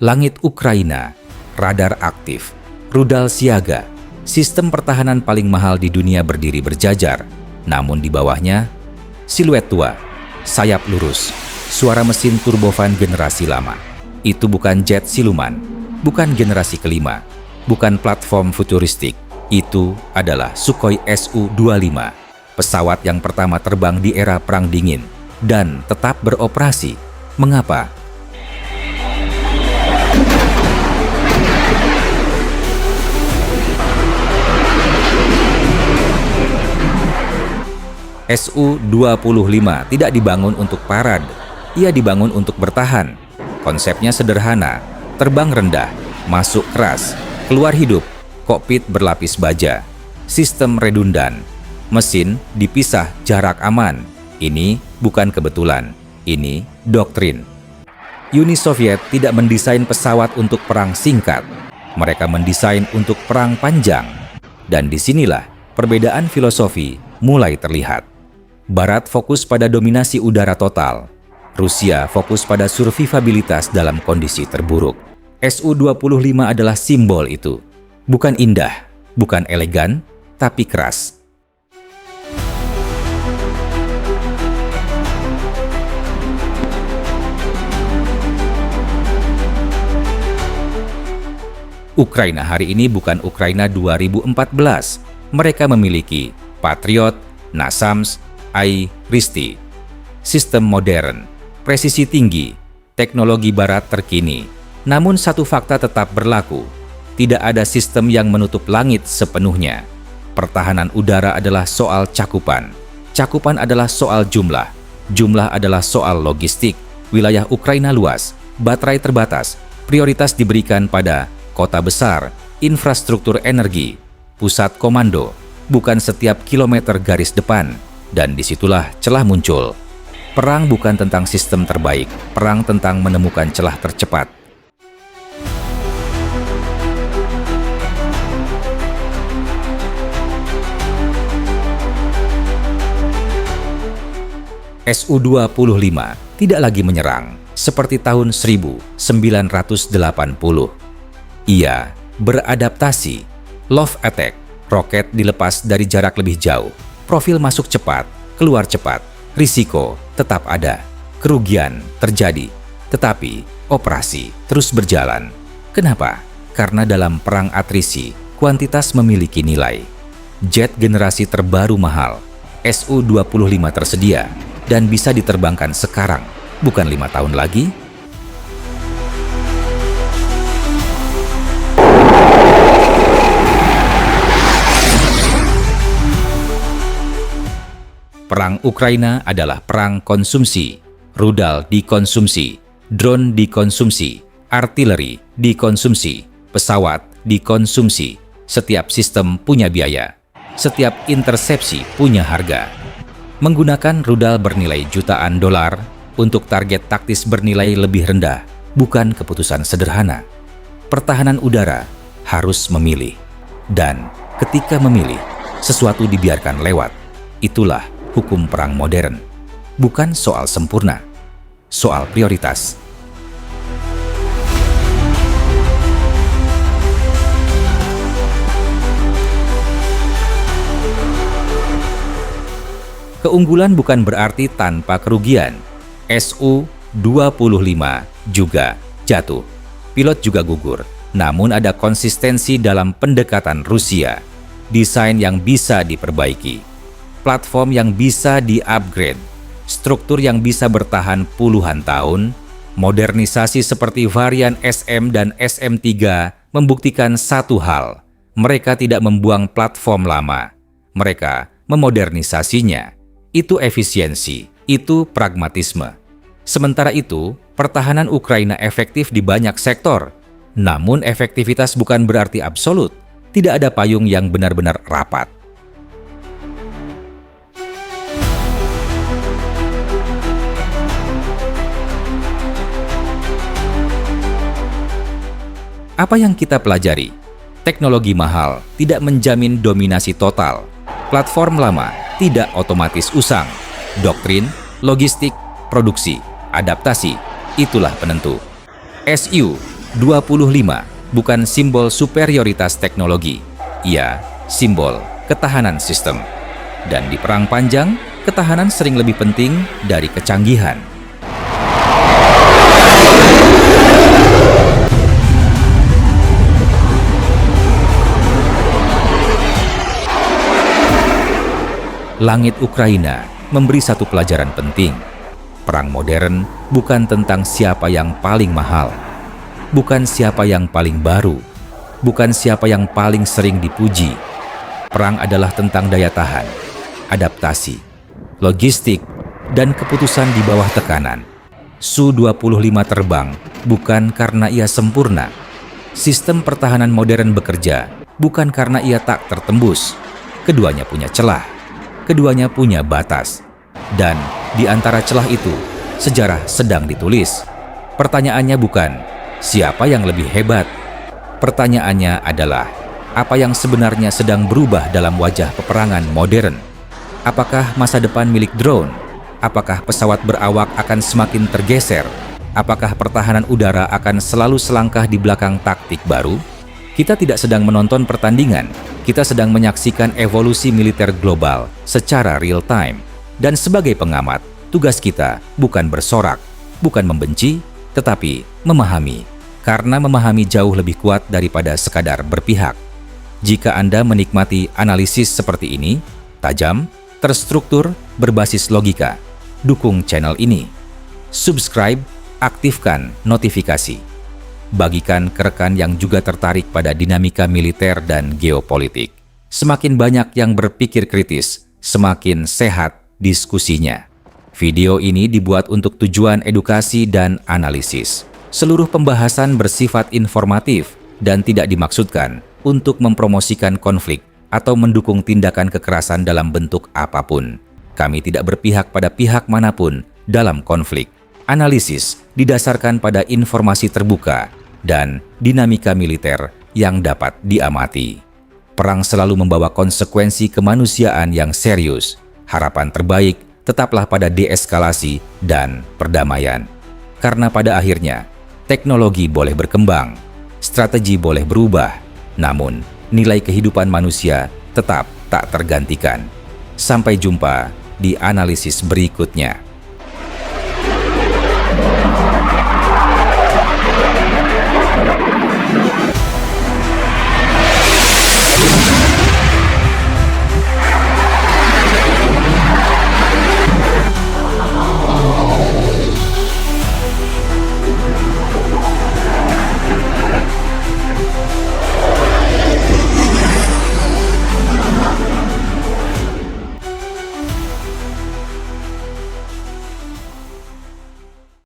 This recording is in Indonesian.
Langit Ukraina, radar aktif, rudal siaga, sistem pertahanan paling mahal di dunia berdiri berjajar. Namun di bawahnya, siluet tua, sayap lurus, suara mesin turbofan generasi lama. Itu bukan jet siluman, bukan generasi kelima, bukan platform futuristik. Itu adalah Sukhoi Su-25, pesawat yang pertama terbang di era Perang Dingin dan tetap beroperasi. Mengapa? Su-25 tidak dibangun untuk parade, ia dibangun untuk bertahan. Konsepnya sederhana, terbang rendah, masuk keras, keluar hidup, kokpit berlapis baja, sistem redundan, mesin dipisah jarak aman. Ini bukan kebetulan, ini doktrin. Uni Soviet tidak mendesain pesawat untuk perang singkat, mereka mendesain untuk perang panjang. Dan disinilah perbedaan filosofi mulai terlihat. Barat fokus pada dominasi udara total. Rusia fokus pada survivabilitas dalam kondisi terburuk. Su-25 adalah simbol itu. Bukan indah, bukan elegan, tapi keras. Ukraina hari ini bukan Ukraina 2014. Mereka memiliki Patriot, NASAMS, Ai-Risti, sistem modern, presisi tinggi, teknologi barat terkini. Namun satu fakta tetap berlaku, tidak ada sistem yang menutup langit sepenuhnya. Pertahanan udara adalah soal cakupan, cakupan adalah soal jumlah, jumlah adalah soal logistik. Wilayah Ukraina luas, baterai terbatas, prioritas diberikan pada kota besar, infrastruktur energi, pusat komando, bukan setiap kilometer garis depan. Dan disitulah celah muncul. Perang bukan tentang sistem terbaik, perang tentang menemukan celah tercepat. Su-25 tidak lagi menyerang seperti tahun 1980. Ia beradaptasi, love attack, roket dilepas dari jarak lebih jauh. Profil masuk cepat, keluar cepat, risiko tetap ada, kerugian terjadi, tetapi operasi terus berjalan. Kenapa? Karena dalam perang atrisi, kuantitas memiliki nilai. Jet generasi terbaru mahal, Su-25 tersedia, dan bisa diterbangkan sekarang, bukan 5 tahun lagi. Perang Ukraina adalah perang konsumsi, rudal dikonsumsi, drone dikonsumsi, artileri dikonsumsi, pesawat dikonsumsi. Setiap sistem punya biaya, setiap intersepsi punya harga. Menggunakan rudal bernilai jutaan dolar untuk target taktis bernilai lebih rendah bukan keputusan sederhana. Pertahanan udara harus memilih, dan ketika memilih, sesuatu dibiarkan lewat. Itulah hukum perang modern, bukan soal sempurna, soal prioritas. Keunggulan bukan berarti tanpa kerugian. Su-25 juga jatuh, pilot juga gugur, namun ada konsistensi dalam pendekatan Rusia, desain yang bisa diperbaiki, platform yang bisa di-upgrade, struktur yang bisa bertahan puluhan tahun. Modernisasi seperti varian SM dan SM3 membuktikan satu hal, mereka tidak membuang platform lama, mereka memodernisasinya. Itu efisiensi, itu pragmatisme. Sementara itu, pertahanan Ukraina efektif di banyak sektor, namun efektivitas bukan berarti absolut, tidak ada payung yang benar-benar rapat. Apa yang kita pelajari? Teknologi mahal tidak menjamin dominasi total. Platform lama tidak otomatis usang. Doktrin, logistik, produksi, adaptasi, itulah penentu. Su-25 bukan simbol superioritas teknologi, ia simbol ketahanan sistem. Dan di perang panjang, ketahanan sering lebih penting dari kecanggihan. Langit Ukraina memberi satu pelajaran penting. Perang modern bukan tentang siapa yang paling mahal, bukan siapa yang paling baru, bukan siapa yang paling sering dipuji. Perang adalah tentang daya tahan, adaptasi, logistik, dan keputusan di bawah tekanan. Su-25 terbang bukan karena ia sempurna. Sistem pertahanan modern bekerja bukan karena ia tak tertembus. Keduanya punya celah, keduanya punya batas. Dan di antara celah itu, sejarah sedang ditulis. Pertanyaannya bukan siapa yang lebih hebat. Pertanyaannya adalah apa yang sebenarnya sedang berubah dalam wajah peperangan modern. Apakah masa depan milik drone? Apakah pesawat berawak akan semakin tergeser? Apakah pertahanan udara akan selalu selangkah di belakang taktik baru? Kita tidak sedang menonton pertandingan, kita sedang menyaksikan evolusi militer global secara real time. Dan sebagai pengamat, tugas kita bukan bersorak, bukan membenci, tetapi memahami. Karena memahami jauh lebih kuat daripada sekadar berpihak. Jika Anda menikmati analisis seperti ini, tajam, terstruktur, berbasis logika, dukung channel ini. Subscribe, aktifkan notifikasi. Bagikan ke rekan yang juga tertarik pada dinamika militer dan geopolitik. Semakin banyak yang berpikir kritis, semakin sehat diskusinya. Video ini dibuat untuk tujuan edukasi dan analisis. Seluruh pembahasan bersifat informatif dan tidak dimaksudkan untuk mempromosikan konflik atau mendukung tindakan kekerasan dalam bentuk apapun. Kami tidak berpihak pada pihak manapun dalam konflik. Analisis didasarkan pada informasi terbuka dan dinamika militer yang dapat diamati. Perang selalu membawa konsekuensi kemanusiaan yang serius. Harapan terbaik tetaplah pada deeskalasi dan perdamaian. Karena pada akhirnya, teknologi boleh berkembang, strategi boleh berubah, namun nilai kehidupan manusia tetap tak tergantikan. Sampai jumpa di analisis berikutnya.